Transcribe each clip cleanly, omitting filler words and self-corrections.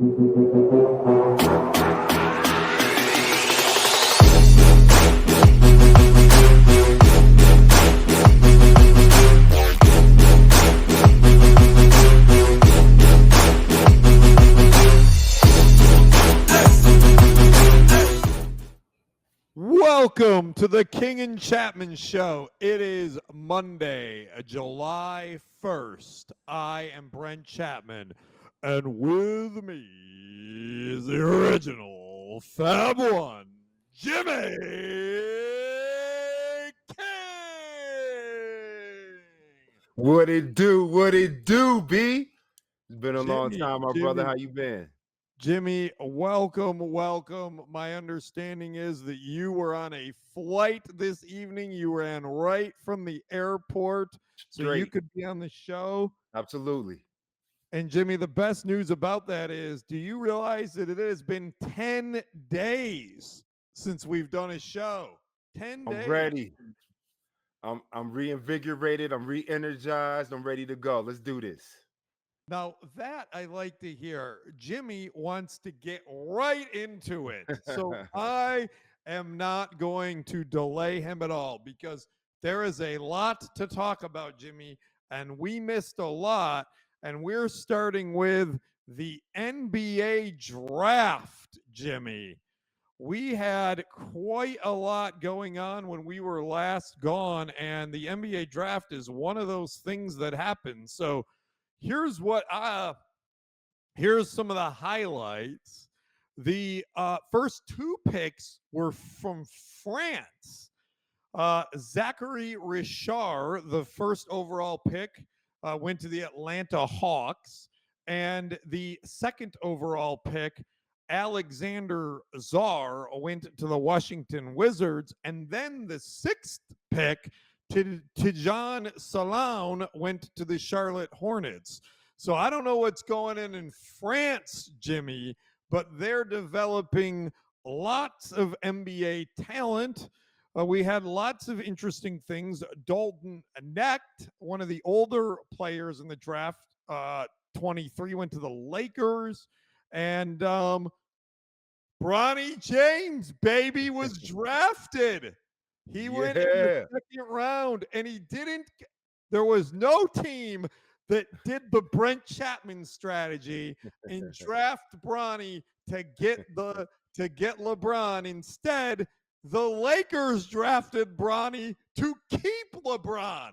Welcome to the King and Chapman Show. It is Monday, July 1st. I am Brent Chapman, and with me is the original Fab One, Jimmy King. What it do? What it do, B? It's been a long Jimmy, time, my brother. How you been? Jimmy, welcome. My understanding is that you were on a flight this evening. You ran right from the airport so you Straight. could be on the show. Absolutely. And Jimmy, the best news about that is, do you realize that it has been 10 days since we've done a show? 10 days. I'm ready. I'm reinvigorated. I'm re-energized. I'm ready to go. Let's do this. Now, that I like to hear. Jimmy wants to get right into it. So I am not going to delay him at all because there is a lot to talk about, Jimmy, and we missed a lot. And we're starting with the NBA draft, Jimmy. We had quite a lot going on when we were last gone, and the NBA draft is one of those things that happens. So here's some of the highlights. The first two picks were from France. Zachary Richard, the first overall pick, went to the Atlanta Hawks, and the second overall pick, Alexander Czar, went to the Washington Wizards, and then the sixth pick, Tijan Salon, went to the Charlotte Hornets. So I don't know what's going on in France, Jimmy, but they're developing lots of NBA talent. We had lots of interesting things. Dalton Knecht, one of the older players in the draft, 23, went to the Lakers. And Bronny James, baby, was drafted. He went in the second round, and there was no team that did the Brent Chapman strategy and draft Bronny to get LeBron. Instead, the Lakers drafted Bronny to keep LeBron.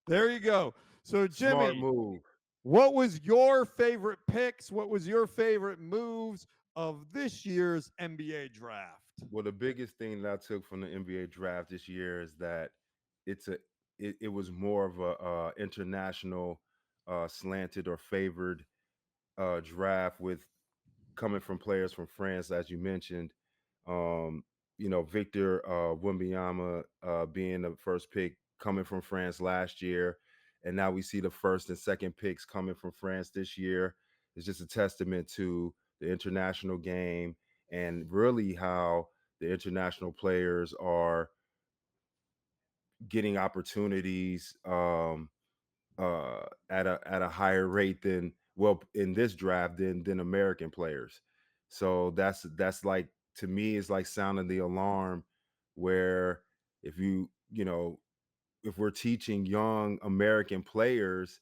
There you go. So, Jimmy, Smart move. What was your favorite picks? What was your favorite moves of this year's NBA draft? Well, the biggest thing that I took from the NBA draft this year is that it was more of a international slanted or favored draft with coming from players from France, as you mentioned. Victor Wembanyama being the first pick coming from France last year, and now we see the first and second picks coming from France this year. It's just a testament to the international game and really how the international players are getting opportunities at a higher rate than in this draft than American players. So that's like, to me, is like sounding the alarm, where if if we're teaching young American players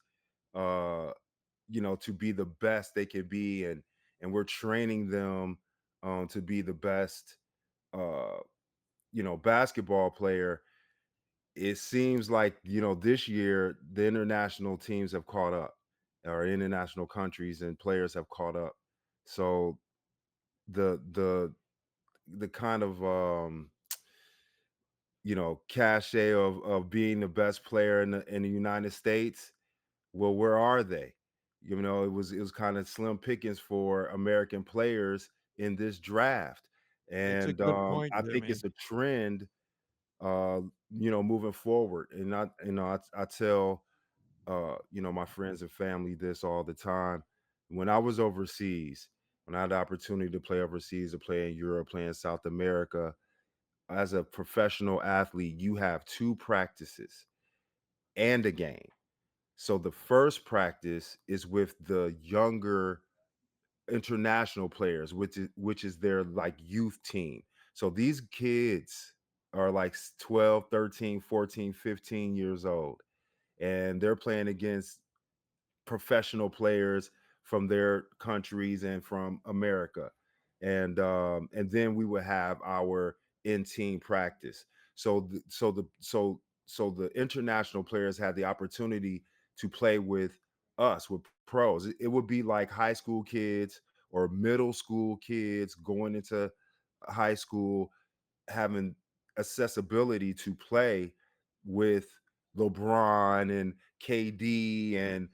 to be the best they can be, and we're training them to be the best basketball player. It seems like this year the international teams have caught up, or international countries and players have caught up. So the kind of cachet of being the best player in the United States, well, where are they? It was kind of slim pickings for American players in this draft, It's a and good point, I think Jimmy. it's a trend moving forward. And I tell my friends and family this all the time. When I was overseas, when I had the opportunity to play overseas, to play in Europe, play in South America, as a professional athlete, you have two practices and a game. So the first practice is with the younger international players, which is their like youth team. So these kids are like 12, 13, 14, 15 years old, and they're playing against professional players from their countries and from America. And then we would have our in team practice. So the international players had the opportunity to play with us, with pros. It would be like high school kids or middle school kids going into high school, having accessibility to play with LeBron and KD and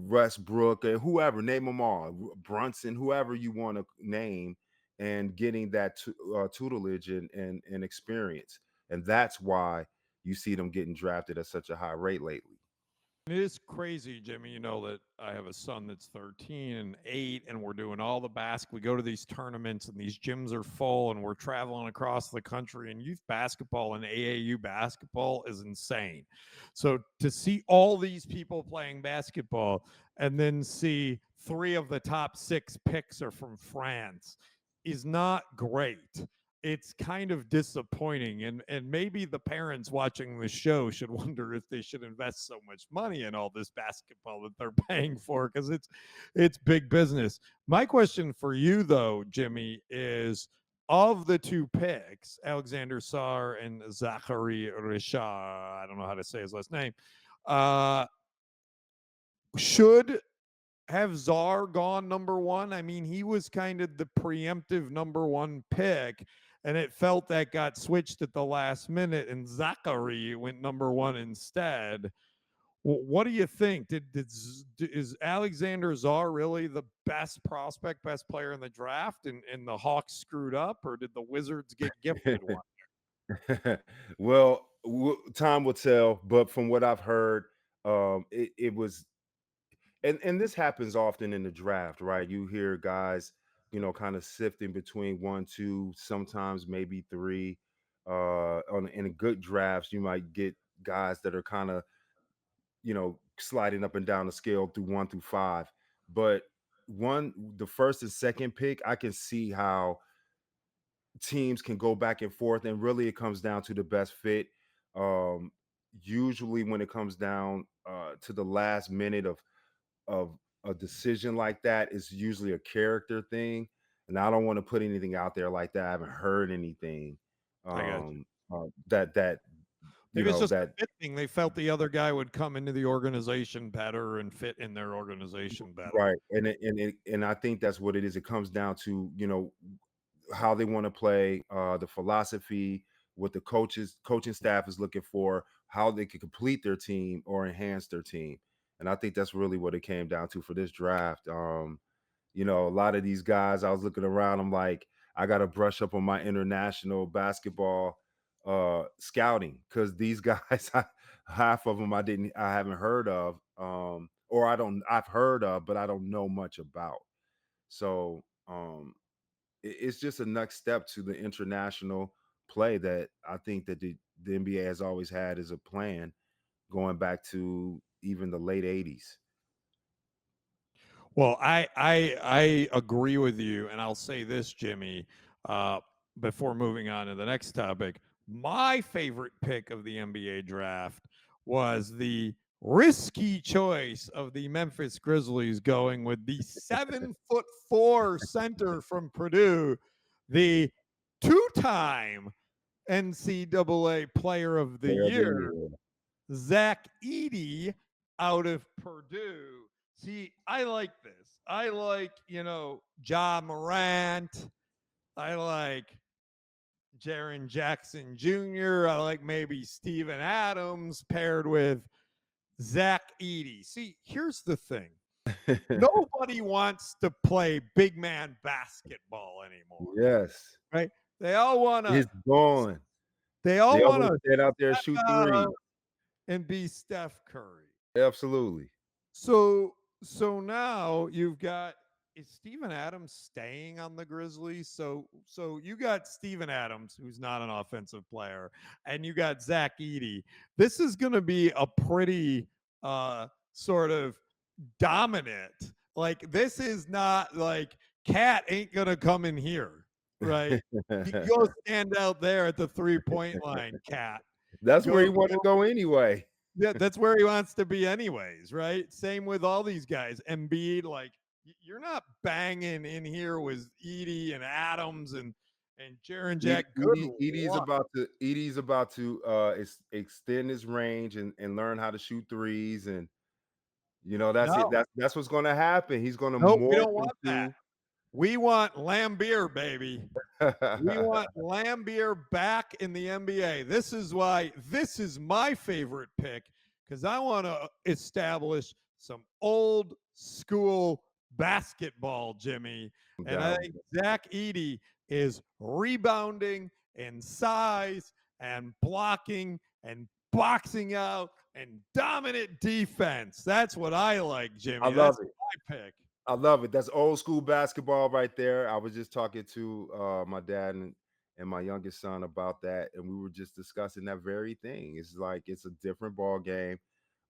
Westbrook and whoever, name them all, Brunson, whoever you want to name, and getting that tutelage and experience. And that's why you see them getting drafted at such a high rate lately. It is crazy, Jimmy. You know that I have a son that's 13 and 8, and we're doing all the we go to these tournaments, and these gyms are full, and we're traveling across the country. And youth basketball and AAU basketball is insane. So to see all these people playing basketball, and then see 3 of the top 6 picks are from France, is not great. It's kind of disappointing, and maybe the parents watching the show should wonder if they should invest so much money in all this basketball that they're paying for, because it's big business. My question for you though, Jimmy, is of the 2 picks, Alexander Sarr and Zachary Richard, I don't know how to say his last name, uh should have Czar gone number 1? I mean, he was kind of the preemptive number 1 pick, and it felt that got switched at the last minute, and Zachary went number 1 instead. What do you think? Is Alexander Czar really the best prospect, best player in the draft, and the Hawks screwed up, or did the Wizards get gifted one? Well, time will tell, but from what I've heard, it was, and this happens often in the draft, right? You hear guys, kind of sifting between one, two, sometimes maybe three. On in good drafts, you might get guys that are kind of, sliding up and down the scale through 1 through 5. But the first and second pick, I can see how teams can go back and forth, and really it comes down to the best fit. Um, Usually, when it comes down to the last minute of a decision like that, it's usually a character thing, and I don't want to put anything out there like that. I haven't heard anything I got you. that Maybe it's just a that fit thing. They felt the other guy would come into the organization better and fit in their organization better. right, and I think that's what it is. It comes down to, how they want to play, the philosophy, what the coaching staff is looking for, how they can complete their team or enhance their team. And I think that's really what it came down to for this draft. A lot of these guys, I was looking around, I'm like, I got to brush up on my international basketball scouting, because these guys, half of them I haven't heard of, or I've heard of, but I don't know much about. So it's just a next step to the international play that I think that the NBA has always had as a plan, going back to even the late 80s. Well, I agree with you, and I'll say this, Jimmy, uh, before moving on to the next topic. My favorite pick of the NBA draft was the risky choice of the Memphis Grizzlies going with the 7'4" center from Purdue, the 2-time NCAA Player of the Player of the Year, year. Zach Edey out of Purdue. See, I like this. I like, Ja Morant. I like Jaren Jackson Jr. I like maybe Steven Adams paired with Zach Edey. See, here's the thing. Nobody wants to play big man basketball anymore, Yes, right? They all want to it's gone. they all They all want want to to stand out there, step shoot out three. and be Steph Curry. Absolutely. So now you've got, is Steven Adams staying on the Grizzlies? So you got Steven Adams, who's not an offensive player, and you got Zach Edey. This is going to be a pretty sort of dominant. Like this is not like Cat ain't gonna come in here, right? You go stand out there at the 3-point line, Cat. That's where Go, he wanted to go anyway. yeah, that's where he wants to be anyways, right? Same with all these guys. Embiid, like you're not banging in here with Edie and Adams and Jaron Jack. Good luck. Edie's about to extend his range and learn how to shoot threes, and that's it. No, That's what's going to happen. He's going to nope, we morph don't want that. into We want Lambeer, baby. We want Lambeer back in the NBA. This is why this is my favorite pick, because I want to establish some old school basketball, Jimmy. And I down. think Zach Edey is rebounding and size and blocking and boxing out and dominant defense. That's what I like, I Jimmy. love That's it. my pick. I love it. That's old school basketball right there. I was just talking to my dad and my youngest son about that, and we were just discussing that very thing. It's like it's a different ball game.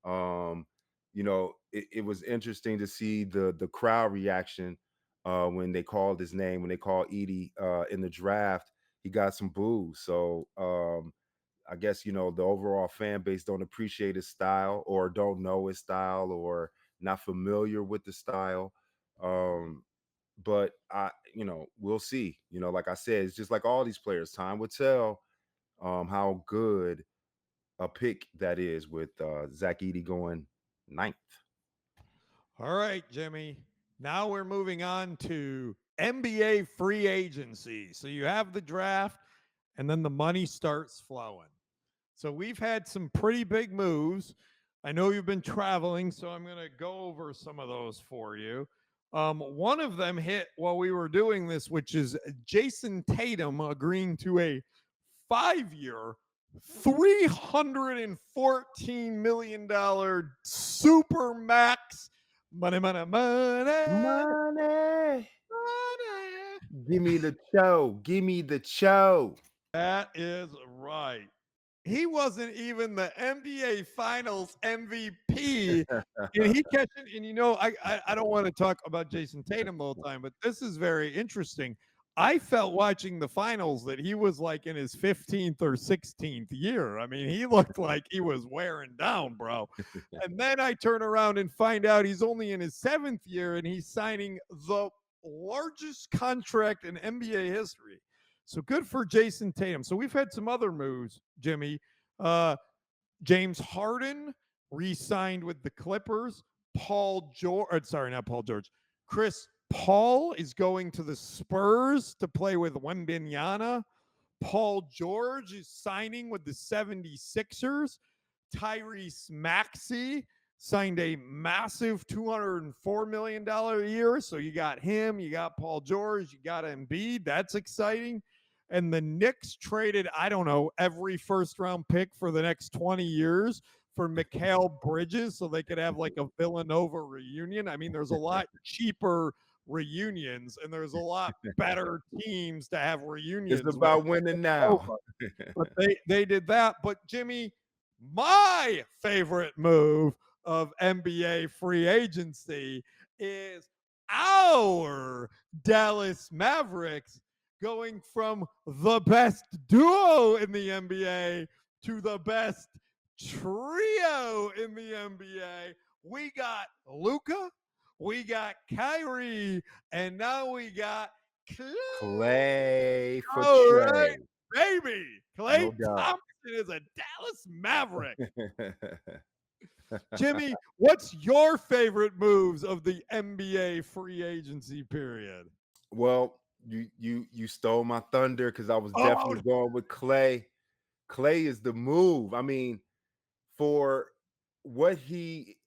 Um, it was interesting to see the crowd reaction when they called his name, when they called Edie in the draft. He got some boos. So I guess the overall fan base don't appreciate his style, or don't know his style, or not familiar with the style. Um, but we'll see. Like I said, it's just like all these players. Time will tell how good a pick that is with Zach Edey going ninth. All right, Jimmy. Now we're moving on to NBA free agency. So you have the draft, and then the money starts flowing. So we've had some pretty big moves. I know you've been traveling, so I'm going to go over some of those for you. One of them hit while we were doing this, which is Jason Tatum agreeing to a 5-year, $314 million super max money, money, money, Money. money. Give me the show. Give me the show. That is right. He wasn't even the NBA Finals MVP, and he catching. And I don't want to talk about Jason Tatum the whole time, but this is very interesting. I felt watching the finals that he was like in his 15th or 16th year. I mean, he looked like he was wearing down, bro. And then I turn around and find out he's only in his 7th year, and he's signing the largest contract in NBA history. So good for Jason Tatum. So we've had some other moves, Jimmy. Uh, James Harden re-signed with the Clippers. Paul George, sorry, not Paul George. Chris Paul is going to the Spurs to play with Wembanyama. Paul George is signing with the 76ers. Tyrese Maxey signed a massive $204 million a year. So you got him, you got Paul George, you got Embiid. That's exciting. And the Knicks traded, I don't know, every first round pick for the next 20 years for Mikal Bridges so they could have like a Villanova reunion. I mean, there's a lot cheaper reunions and there's a lot better teams to have reunions It's about with. winning now. But they did that. But Jimmy, my favorite move of NBA free agency is our Dallas Mavericks going from the best duo in the NBA to the best trio in the NBA. We got Luka, we got Kyrie, and now we got Clay for All Trey. right, baby. Klay No doubt. Thompson is a Dallas Maverick. Jimmy, what's your favorite moves of the NBA free agency period? Well, you stole my thunder because I was Oh, definitely going with Clay. Clay is the move. I mean, for what he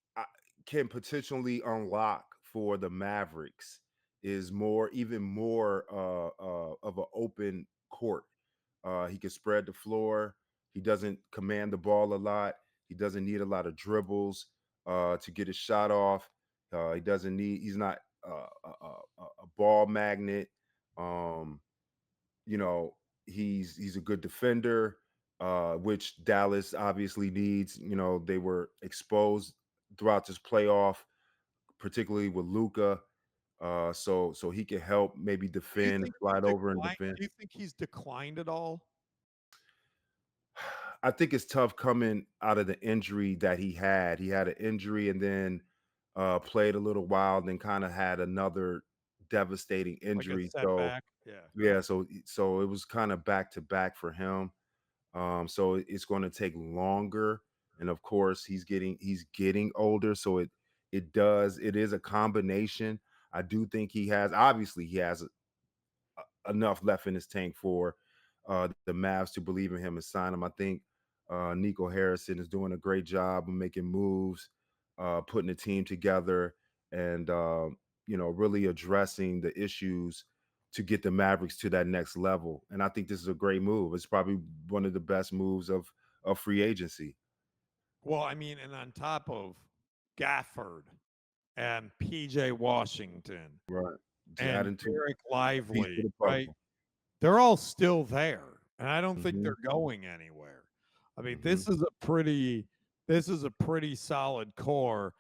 can potentially unlock for the Mavericks is even more of an open court. He can spread the floor. He doesn't command the ball a lot. He doesn't need a lot of dribbles to get his shot off. He doesn't need. He's not a ball magnet. Um, he's a good defender, which Dallas obviously needs. They were exposed throughout this playoff, particularly with Luca. So he can help maybe Do you defend, think he's slide over and declined? defend. Do you think he's declined at all? I think it's tough coming out of the injury that he had. He had an injury and then played a little while, and then kind of had another devastating Like a injury. So setback? Yeah. yeah, so it was kind of back to back for him. So it's going to take longer, and of course he's getting older, so it is a combination. I do think he has enough left in his tank for the Mavs to believe in him and sign him. I think Nico Harrison is doing a great job of making moves, putting the team together, and really addressing the issues to get the Mavericks to that next level. And I think this is a great move. It's probably one of the best moves of free agency. Well, I mean, and on top of Gafford and PJ Washington Right. Just and adding to Derek a piece to Lively, the right? puzzle. They're all still there, and I don't think Hmm. they're going anywhere. I mean, Hmm. this is a pretty solid core.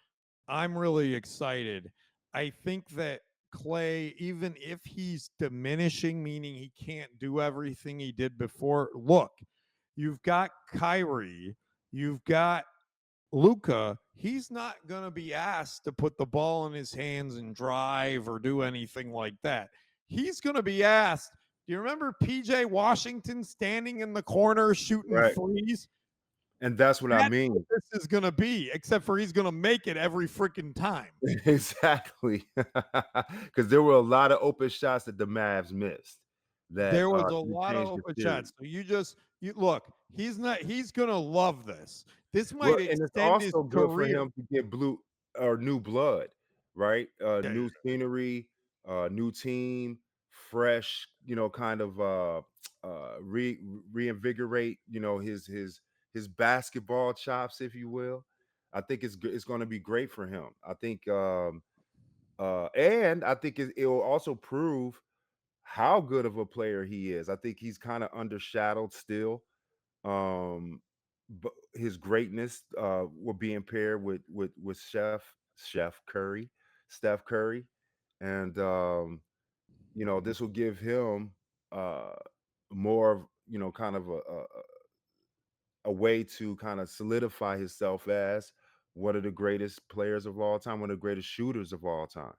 I'm really excited. I think that Clay, even if he's diminishing, meaning he can't do everything he did before, look, you've got Kyrie, you've got Luca. He's not going to be asked to put the ball in his hands and drive or do anything like that. He's going to be asked. Do you remember PJ Washington standing in the corner shooting Right. threes? And that's what I That's what mean. this is going to be, except for he's going to make it every freaking time. Exactly. Because there were a lot of open shots that the Mavs missed that There was a could have lot of changed the open series. shots. So you look, he's going to love this. This Well, might and it's extend his also good for career. him to get blue or new blood, right? Yeah, New yeah. scenery, new team, fresh, kind of reinvigorate, his basketball chops, if you will. I think it's going to be great for him. I think and I think it will also prove how good of a player he is. I think he's kind of undershadowed still. Um, but his greatness will be impaired with Chef Curry, Steph Curry, and this will give him uh more of kind of a way to kind of solidify himself as one of the greatest players of all time, one of the greatest shooters of all time.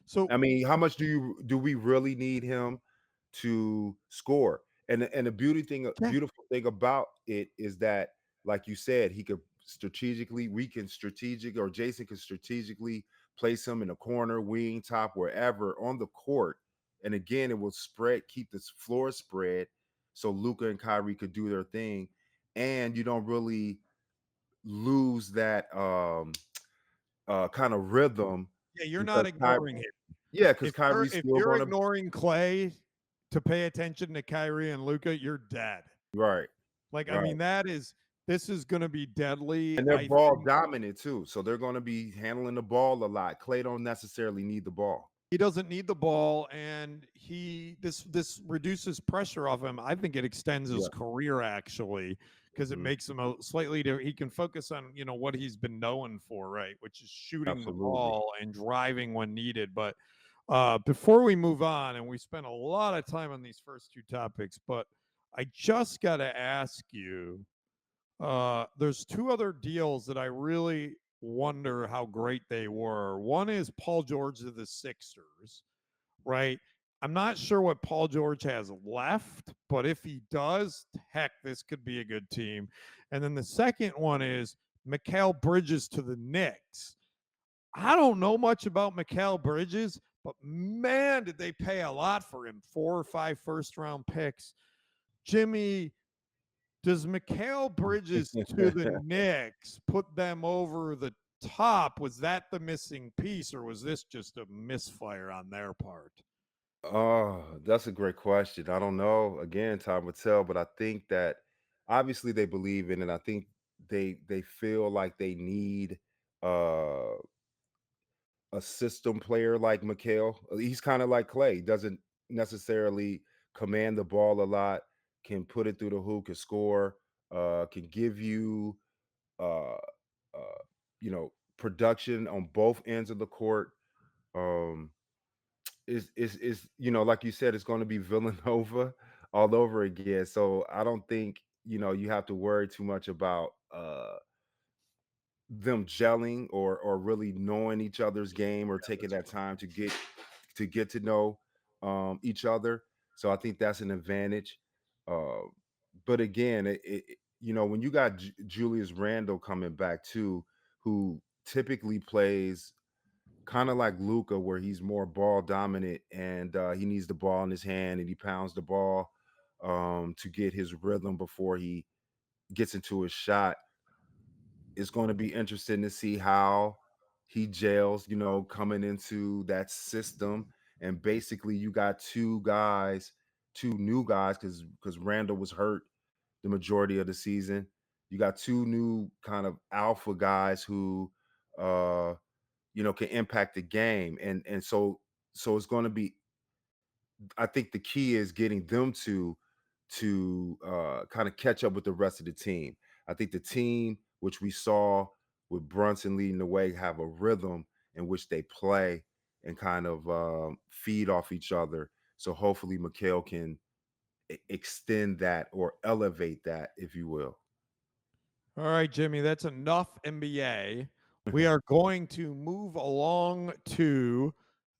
So I mean, how much do we really need him to score? And the yeah, beautiful thing about it is that, like you said, we can strategic, or Jason can strategically place him in the corner, wing, top, wherever on the court. And again, it will keep this floor spread so Luca and Kyrie could do their thing. And you don't really lose that kind of rhythm yeah, you're because not ignoring him. yeah, because Kyrie's If still you're gonna ignoring Clay to pay attention to Kyrie and Luca, you're dead. right, Like, I right. mean, this is going to be deadly. And they're I ball think dominant too, so they're gonna be handling the ball a lot. Clay don't necessarily need the ball. he doesn't need the ball, and this reduces pressure off him. I think it extends his Yeah. career actually because it Mhm. makes him a slightly different. He can focus on what he's been known for, right, which is shooting the Absolutely. ball and driving when needed. But before we move on, and we spent a lot of time on these first two topics, but I just got to ask you. There's two other deals that I really wonder how great they were. One is Paul George to the Sixers, right? I'm not sure what Paul George has left, but if he does, heck, this could be a good team. And then the second one is Mikal Bridges to the Knicks. I don't know much about Mikal Bridges, but man, did they pay a lot for him. 4 or 5 first round picks. Jimmy, does Mikal Bridges to the Knicks put them over the top? Was that the missing piece, or was this just a misfire on their part? Oh, that's a great question. I don't know. Again, time will tell, but I think that obviously they believe in it. I think they feel like they need uh a system player like Mikhail. He's kind of like Clay. Doesn't necessarily command the ball a lot, can put it through the hoop, can score, can give you uh, uh, you know, production on both ends of the court. Um, is like you said, it's going to be Villanova all over again. So I don't think you have to worry too much about them gelling or really knowing each other's game or taking that time to get to know each other. So I think that's an advantage. Uh, but again, when you got Julius Randle coming back too, who typically plays kind of like Luca, where he's more ball dominant and he needs the ball in his hand and he pounds the ball to get his rhythm before he gets into his shot. It's going to be interesting to see how he gels, coming into that system. And basically, you got two new guys, because Randall was hurt the majority of the season. You got two new kind of alpha guys who, can impact the game, and so it's going to be. I think the key is getting them to kind of catch up with the rest of the team. I think the team, which we saw with Brunson leading the way, have a rhythm in which they play and kind of feed off each other. So hopefully Mikhail can extend that or elevate that, if you will. All right, Jimmy, that's enough NBA. We are going to move along to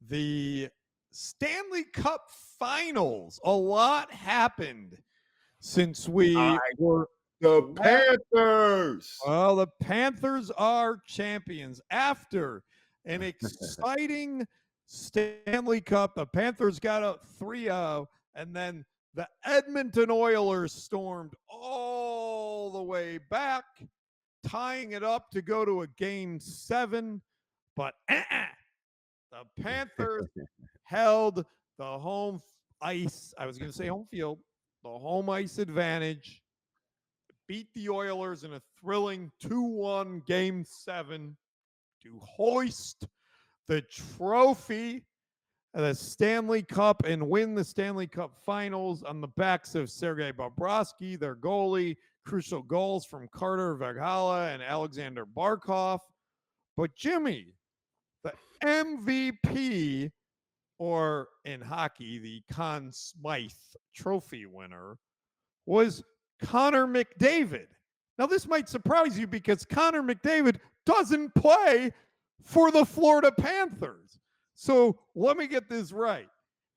the Stanley Cup Finals. A lot happened since we were The last. Panthers. Well, the Panthers are champions after an exciting Stanley Cup. The Panthers got a 3-0, and then the Edmonton Oilers stormed all the way back, tying it up to go to a game 7. But the Panthers held the home ice. I was going to say home field, the home ice advantage, beat the Oilers in a thrilling 2-1 game 7 to hoist the trophy of the Stanley Cup and win the Stanley Cup Finals on the backs of Sergei Bobrovsky, their goalie, crucial goals from Carter Verhaeghe and Alexander Barkov. But Jimmy, the MVP, or in hockey, the Conn Smythe Trophy winner, was Connor McDavid. Now, this might surprise you because Connor McDavid doesn't play for the Florida Panthers. So let me get this right.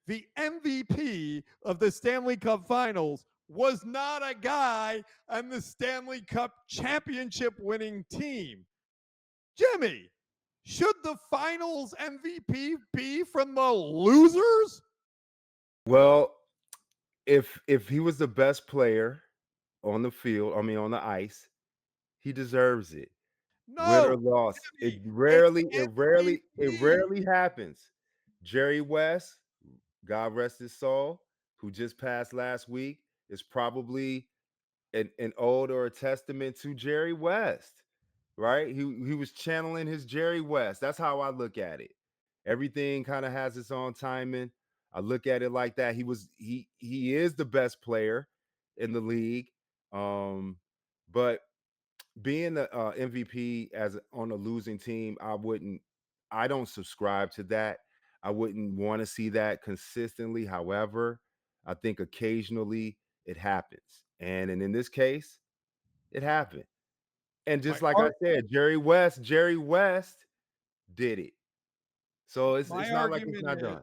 The MVP of the Stanley Cup Finals was not a guy on the Stanley Cup championship winning team. Jimmy, should the finals MVP be from the losers? Well, if he was the best player on the field, on the ice, he deserves it. Win or No, loss. It Jimmy, it's rarely, it rarely, it MVP. rarely happens. Jerry West, God rest his soul, who just passed last week, is probably an ode or a testament to Jerry West, right? He was channeling his Jerry West. That's how I look at it. Everything kind of has its own timing. I look at it like that. He is the best player in the league. But being the MVP as on a losing team, I don't subscribe to that. I wouldn't want to see that consistently. However, I think occasionally it happens. And in this case, it happened. And My just like I ar- said, Jerry West did it. So it's my not like it's argument not is done.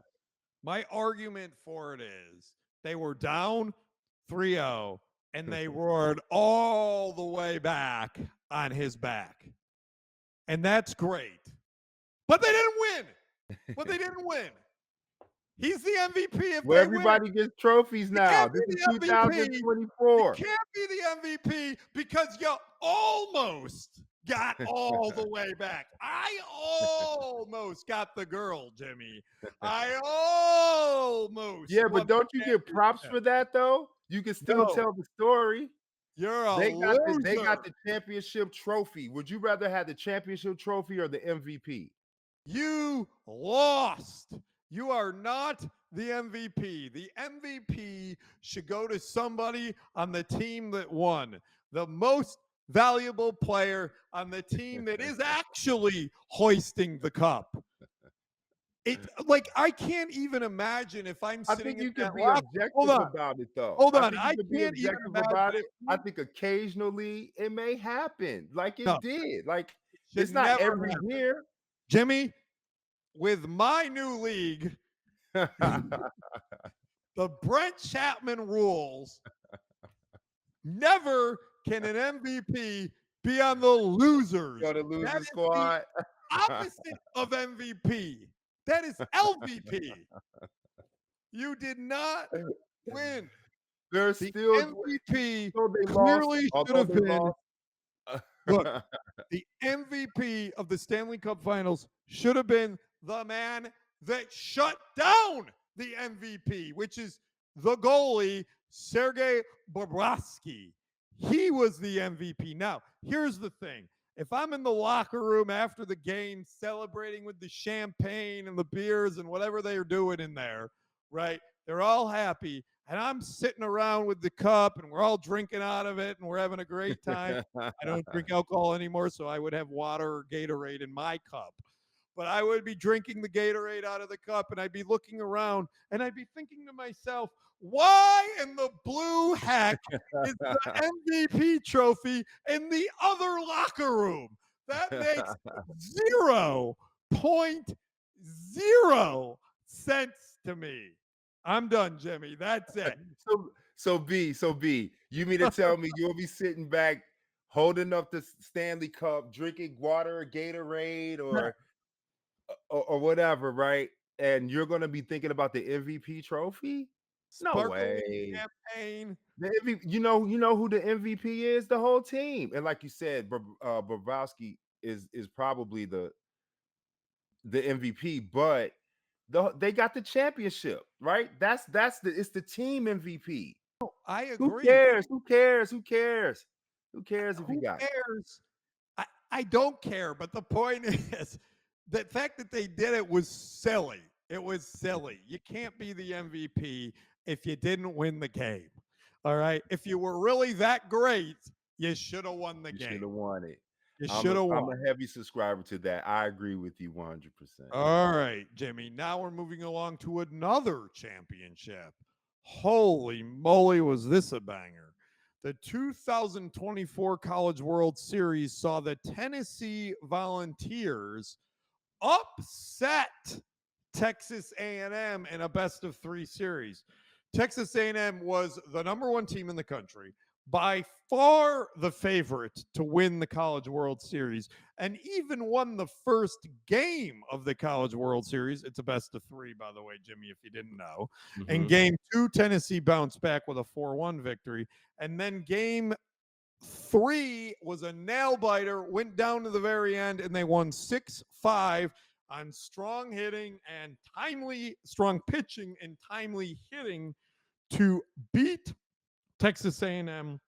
my argument for it is they were down 3-0 and they roared all the way back on his back. And that's great. But they didn't win. But they didn't win. He's the MVP if Where they win. everybody gets trophies You now. can't This be is the MVP. You 2024. can't be the MVP because you almost got all the way back. I almost got the girl, Jimmy. I almost Yeah, won but the don't you get props championship. for that though? You can still No, tell the story. you're a They got the loser. championship trophy. Would you rather have the championship trophy or the MVP? You lost. You are not the MVP. The MVP should go to somebody on the team that won. The most valuable player on the team that is actually hoisting the cup. Like, I can't even imagine if I'm I sitting think in you that could be locker. Hold objective on, about it, though. hold I on. think you I could be can't even objective about it. I imagine. think occasionally it may happen, like No, it did. Like should it's not never every happen. year. Jimmy, with my new league, the Brent Chapman rules, never can an MVP be on the losers. Go to That losing is the squad. opposite of MVP. That is LVP. You did not win. They're The still, MVP although they lost, clearly should although have they been. lost. Look, the MVP of the Stanley Cup Finals should have been the man that shut down the MVP, which is the goalie, Sergei Bobrovsky. He was the MVP. Now, here's the thing. If I'm in the locker room after the game celebrating with the champagne and the beers and whatever they are doing in there, right? They're all happy. And I'm sitting around with the cup and we're all drinking out of it and we're having a great time. I don't drink alcohol anymore, so I would have water or Gatorade in my cup. But I would be drinking the Gatorade out of the cup and I'd be looking around and I'd be thinking to myself, why in the blue heck is the MVP trophy in the other locker room? That makes 0.0 sense to me. I'm done, Jimmy. That's it. So B, you mean to tell me you'll be sitting back holding up the Stanley Cup, drinking water, or Gatorade, or whatever, right? And you're gonna be thinking about the MVP trophy? No Sparkling way. champagne. The MVP, you know who the MVP is? The whole team. And like you said, Bobrovsky is probably the MVP, but they got the championship, right? That's it's the team MVP. I Who agree. cares? Who cares? Who cares? Who cares if he Who got it? cares? I don't care, but the point is the fact that they did it was silly. It was silly. You can't be the MVP if you didn't win the game. All right. If you were really that great, you should have won the You should game. have won it. You I'm should a have I'm won. a heavy subscriber to that. I agree with you 100%. All right, Jimmy. Now we're moving along to another championship. Holy moly, was this a banger! The 2024 College World Series saw the Tennessee Volunteers upset Texas A&M in a best of 3 series. Texas A&M was the number 1 team in the country, by far the favorite to win the College World Series, and even won the first game of the College World Series. It's a best of 3, by the way, Jimmy, if you didn't know. And Mhm. game 2, Tennessee bounced back with a 4-1 victory. And then game 3 was a nail biter, went down to the very end, and they won 6-5 on strong hitting and strong pitching and timely hitting to beat Texas A&M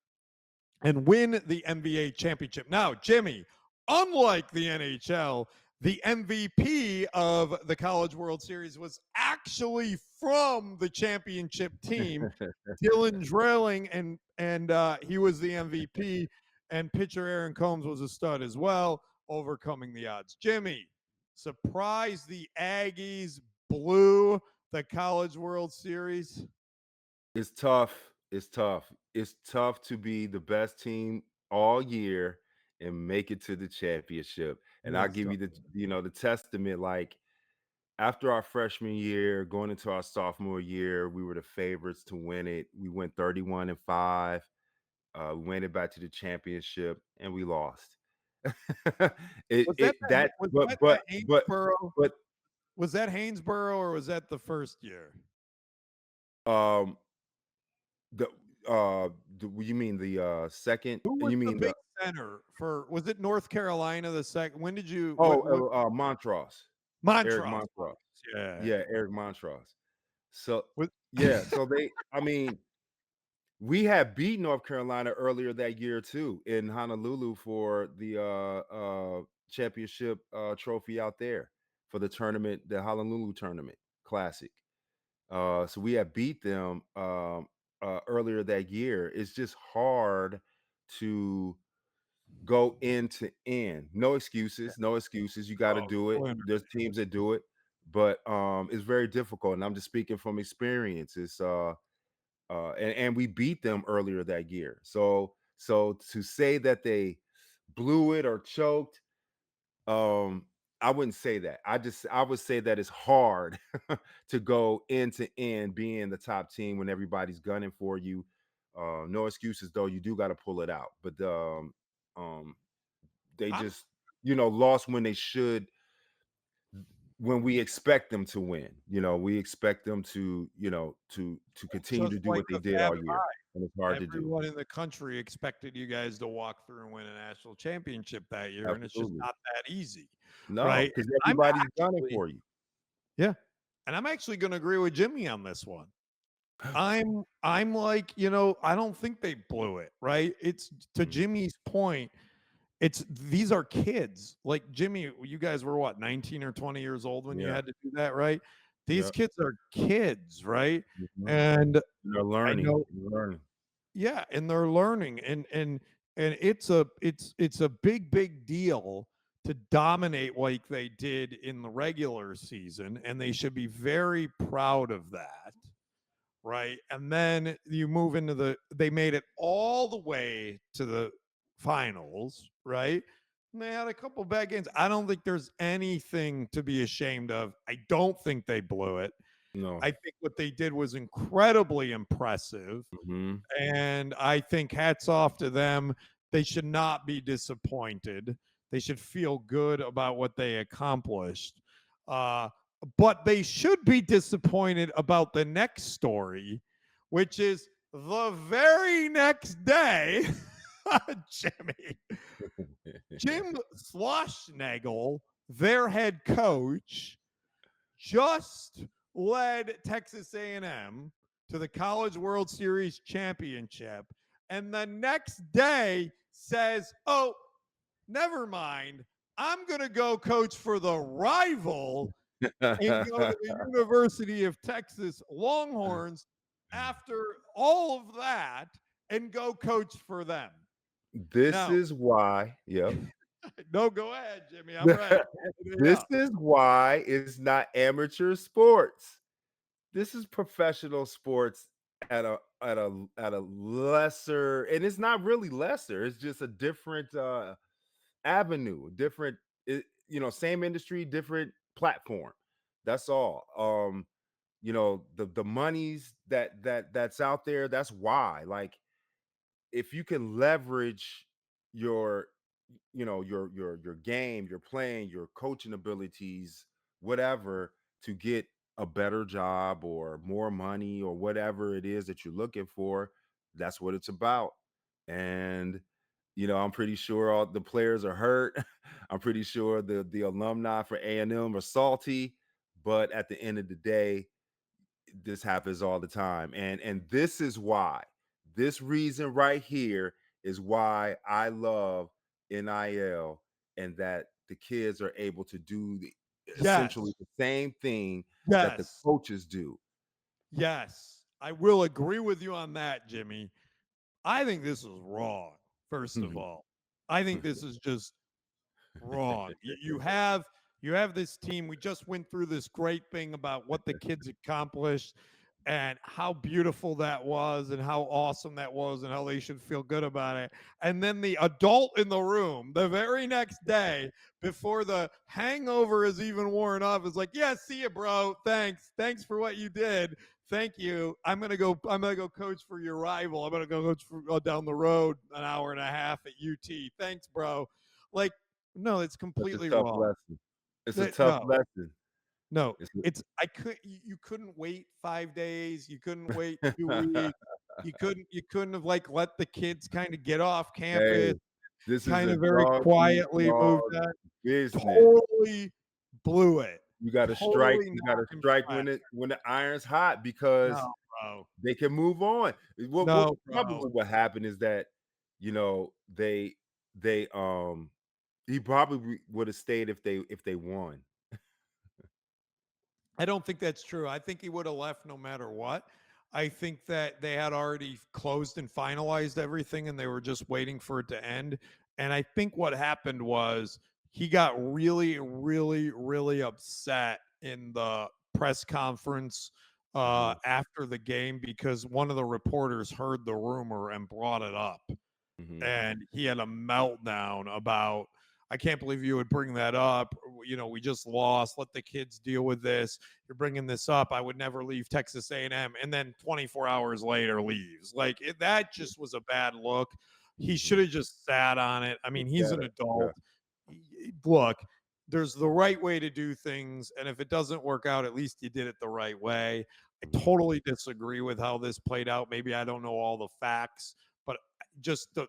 and win the NBA championship. Now, Jimmy, unlike the NHL, the MVP of the College World Series was actually from the championship team, Dylan Drilling, and he was the MVP. And pitcher Aaron Combs was a stud as well, overcoming the odds. Jimmy, surprise the Aggies blew the College World Series. It's tough. It's tough. It's tough to be the best team all year and make it to the championship. And It I'll is give tough. you the testament. Like after our freshman year, going into our sophomore year, we were the favorites to win it. We went 31-5. We made it back to the championship, and we lost. it Was that it that was but that the but but Hainsborough? but Was that Hainsborough or was that the first year? um the you mean the second? Who was You the mean big the center for? Was it North Carolina the second? When did you? What Montross, Eric Montrose? Montross. Yeah. Yeah, Eric Montross. So With, yeah, so I mean, we had beat North Carolina earlier that year too in Honolulu for the championship trophy out there for the tournament, the Honolulu tournament classic. So we had beat them earlier that year. It's just hard to go end to end. No excuses, no excuses. You got to Oh, do it. totally There's teams that do it, but it's very difficult. And I'm just speaking from experience. It's and we beat them earlier that year. So to say that they blew it or choked, um, I wouldn't say that. I would say that it's hard to go end to end being the top team when everybody's gunning for you. No excuses though. You do got to pull it out. But um, they I'm just lost when they should, when we expect them to win. We expect them to continue just to do like what they the did Fab all year, and it's hard to do. Everyone in the country expected you guys to walk through and win a national championship that year, and it's just Absolutely. not that easy, No, right? because I'm everybody's gunning actually, for you. yeah, and I'm actually going to agree with Jimmy on this one. I'm like, I don't think they blew it, right? It's to Mm, Jimmy's point. It's these are kids. Like Jimmy, you guys were what, 19 or 20 years old when you yeah, had to do that, right? These yeah. kids are kids, right? Mhm. And They're I learning. know, They're learning. yeah, and they're learning, and it's a big deal to dominate like they did in the regular season, and they should be very proud of that, right? And then you move into they made it all the way to the finals, right? And they had a couple bad games. I don't think there's anything to be ashamed of. I don't think they blew it. No. I think what they did was incredibly impressive. Mhm. And I think hats off to them. They should not be disappointed. They should feel good about what they accomplished. Uh, but they should be disappointed about the next story, which is the very next day, Jim Schlossnagle, their head coach, just led Texas A&M to the College World Series championship, and the next day says, "Oh, never mind. I'm going to go coach for the rival and go to the University of Texas Longhorns after all of that and go coach for them." This Now, is why, yep. no, go ahead, Jimmy. I'm ready. This is why it's not amateur sports. This is professional sports at a lesser, and it's not really lesser. It's just a different avenue, different same industry, different platform. That's all. The monies that's out there, that's why. Like, if you can leverage your your game, your playing, your coaching abilities, whatever, to get a better job or more money or whatever it is that you're looking for, that's what it's about. And I'm pretty sure all the players are hurt. I'm pretty sure the alumni for A&M are salty, but at the end of the day, this happens all the time. And this is why, this reason right here is why I love NIL, and that the kids are able to do essentially Yes. the same thing that the Yes. coaches do. Yes. I will agree with you on that, Jimmy. I think this is wrong, first of all. I think this is just wrong. You have this team. We just went through this great thing about what the kids accomplished and how beautiful that was and how awesome that was and how they should feel good about it. And then the adult in the room the very next day before the hangover is even worn off is like, "Yeah, see you, bro. Thanks for what you did. Thank you. I'm gonna go coach for your rival. I'm gonna go coach down the road an hour and a half at UT. Thanks, bro." Like, no, it's That's a completely tough wrong. lesson. It's a tough No, lesson. no, It's you couldn't wait 5 days. You couldn't wait 2 weeks. You couldn't have like let the kids kind of get off campus, hey, this is kind a of very dog eat quietly move dog that. business. Totally blew it. You got to strike. Totally You got to not strike impressed. when the iron's hot, because No, bro. they can move on. What No, bro. probably what happened is that they he probably would have stayed if they won. I don't think that's true. I think he would have left no matter what. I think that they had already closed and finalized everything and they were just waiting for it to end. And I think what happened was he got really, really, really upset in the press conference Hmm. after the game because one of the reporters heard the rumor and brought it up. Hmm. And he had a meltdown about, I can't believe you would bring that up. We just lost. Let the kids deal with this. You're bringing this up. I would never leave Texas A&M. And then 24 hours later leaves. That just was a bad look. He should Hmm. have just sat on it. I mean, he's Get an it. Yeah. adult. Look, there's the right way to do things. And if it doesn't work out, at least you did it the right way. I Hmm. totally disagree with how this played out. Maybe I don't know all the facts, but just the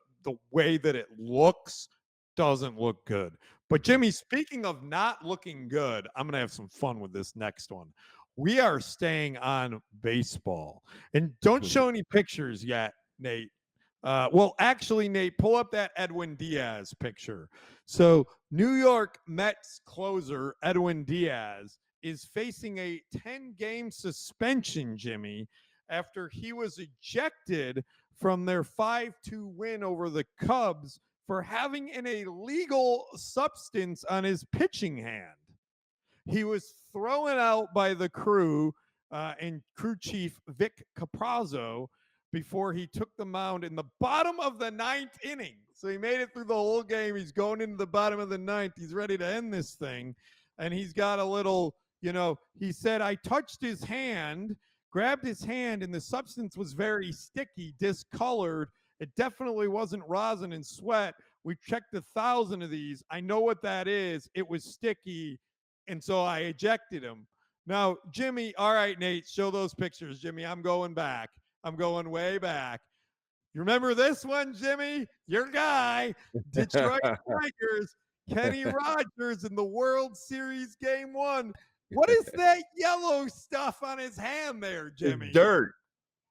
way that it looks doesn't look good. But Hmm. Jimmy, speaking of not looking good, I'm going to have some fun with this next one. We are staying on baseball. And don't show any pictures yet, Nate. Well, actually, Nate, pull up that Edwin Diaz picture. So, New York Mets closer Edwin Diaz is facing a 10-game suspension, Jimmy, after he was ejected from their 5-2 win over the Cubs for having an illegal substance on his pitching hand. He was thrown out by the crew and crew chief Vic Caprazzo before he took the mound in the bottom of the ninth inning. So he made it through the whole game. He's going into the bottom of the ninth. He's ready to end this thing. And he's got a little, he said, I touched his hand, grabbed his hand, and the substance was very sticky, discolored. It definitely wasn't rosin and sweat. We checked 1,000 of these. I know what that is. It was sticky. And so I ejected him. Now, Jimmy, all right, Nate, show those pictures, Jimmy. I'm going back. I'm going way back. You remember this one, Jimmy? Your guy, Detroit Tigers, Kenny Rogers in the World Series Game 1. What is that yellow stuff on his hand there, It's Jimmy? dirt.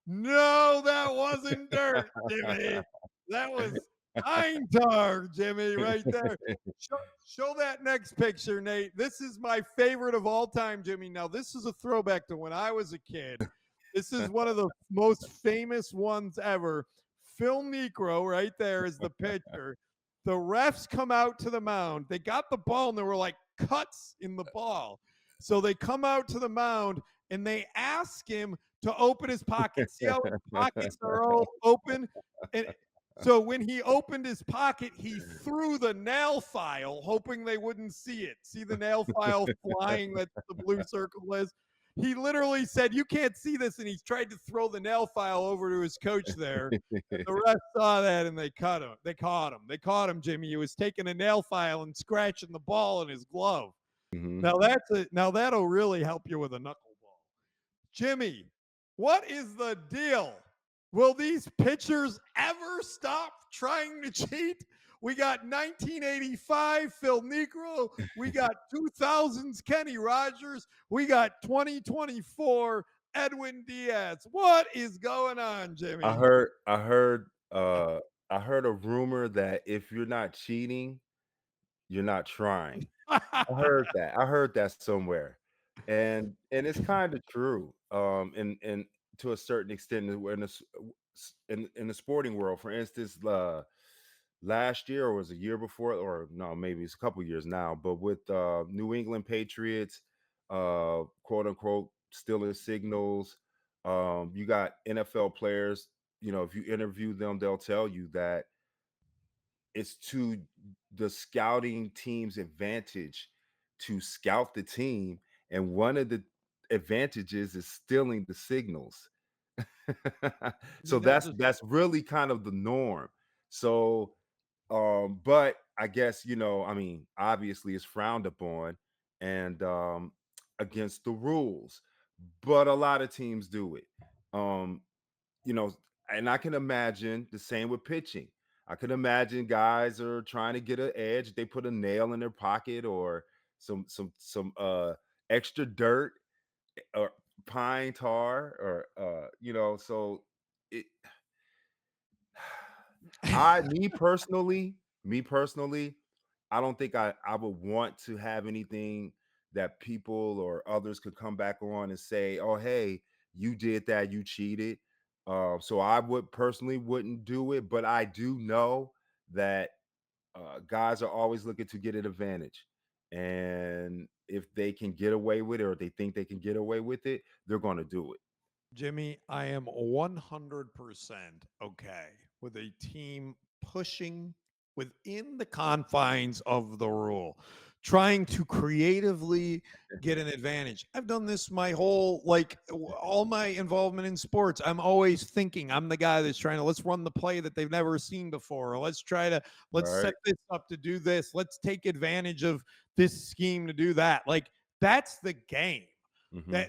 No, that wasn't dirt, Jimmy. That was pine tar, Jimmy, right there. Show that next picture, Nate. This is my favorite of all time, Jimmy. Now, this is a throwback to when I was a kid. This is one of the most famous ones ever. Phil Niekro, right there, is the pitcher. The refs come out to the mound. They got the ball, and there were like cuts in the ball. So they come out to the mound, and they ask him to open his pockets. See how his pockets are all open? And so when he opened his pocket, he threw the nail file, hoping they wouldn't see it. See the nail file flying? That's the blue circle is. He literally said, "You can't see this," and he tried to throw the nail file over to his coach there. And the ref saw that and they cut him. They caught him. They caught him, Jimmy. He was taking a nail file and scratching the ball in his glove. Hmm. Now that'll really help you with a knuckleball. Jimmy, what is the deal? Will these pitchers ever stop trying to cheat? We got 1985 Phil Niekro. We got 2000s Kenny Rogers. We got 2024 Edwin Diaz. What is going on, I Jimmy? heard I heard I heard a rumor that if you're not cheating, you're not trying. I heard that somewhere. And it's kind of true. And to a certain extent in in the sporting world. For instance, last year or was a year before, or no, maybe it's a couple years now, but with New England Patriots, quote unquote, stealing signals. You got NFL players, if you interview them, they'll tell you that it's to the scouting team's advantage to scout the team. And one of the advantages is stealing the signals. So That's that's really kind of the norm. So but I guess, I mean, obviously it's frowned upon and against the rules, but a lot of teams do it. Um, you know, and I can imagine the same with pitching. I can imagine guys are trying to get an edge. They put a nail in their pocket or some extra dirt or pine tar or so it I me personally, I don't think I would want to have anything that people or others could come back on and say, "Oh, hey, you did that, you cheated." So I would personally wouldn't do it, but I do know that guys are always looking to get an advantage. And if they can get away with it, or they think they can get away with it, they're going to do it. Jimmy, I am 100% okay with a team pushing within the confines of the rule, trying to creatively get an advantage. I've done this my whole, like, all my involvement in sports. I'm always thinking I'm the guy that's trying to, let's run the play that they've never seen before. Or let's Right. set this up to do this. Let's take advantage of this scheme to do that. Like, that's the game. Hmm.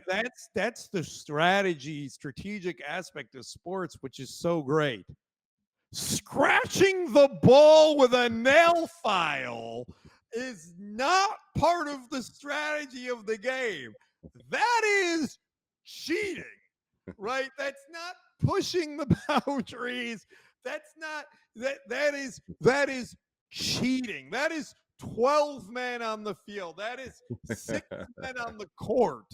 That's the strategic aspect of sports, which is so great. Scratching the ball with a nail file is not part of the strategy of the game. That is cheating, right? That's not pushing the boundaries. That's not that is cheating. That is 12 men on the field. That is 6 men on the court.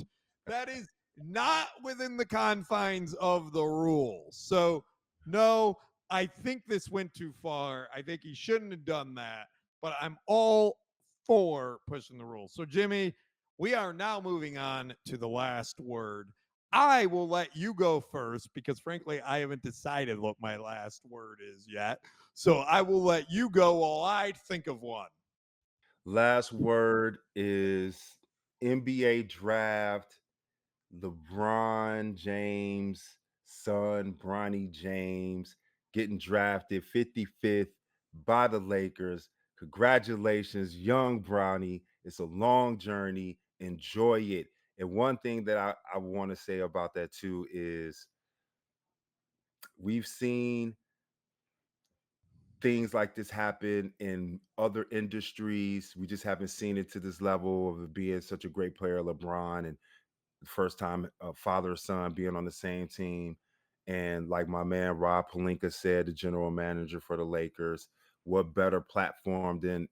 That is not within the confines of the rules. So no, I think this went too far. I think he shouldn't have done that, but I'm all for pushing the rules. So, Jimmy, we are now moving on to the last word. I will let you go first because, frankly, I haven't decided what my last word is yet. So, I will let you go while I think of one. Last word is NBA draft. LeBron James' son, Bronny James, getting drafted 55th by the Lakers. Congratulations, young Bronny. It's a long journey. Enjoy it. And one thing that I want to say about that too is we've seen things like this happen in other industries. We just haven't seen it to this level of it being such a great player, LeBron, and the first time a father son being on the same team. And like my man Rob Pelinka said, the general manager for the Lakers, what better platform than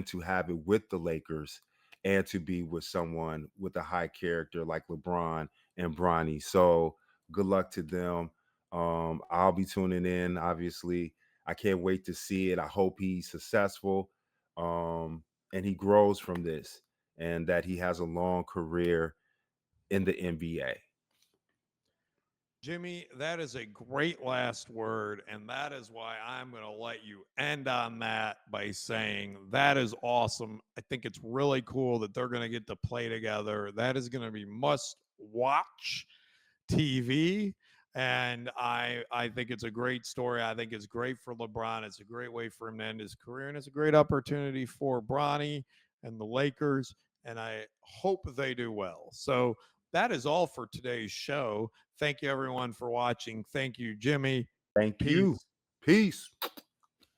to have it with the Lakers and to be with someone with a high character like LeBron and Bronny. So good luck to them. I'll be tuning in, obviously. I can't wait to see it. I hope he's successful, and he grows from this, and that he has a long career in the NBA. Jimmy, that is a great last word. And that is why I'm going to let you end on that by saying that is awesome. I think it's really cool that they're going to get to play together. That is going to be must watch TV. And I think it's a great story. I think it's great for LeBron. It's a great way for him to end his career. And it's a great opportunity for Bronny and the Lakers. And I hope they do well. So that is all for today's show. Thank you, everyone, for watching. Thank you, Jimmy. Thank you. Peace. Peace.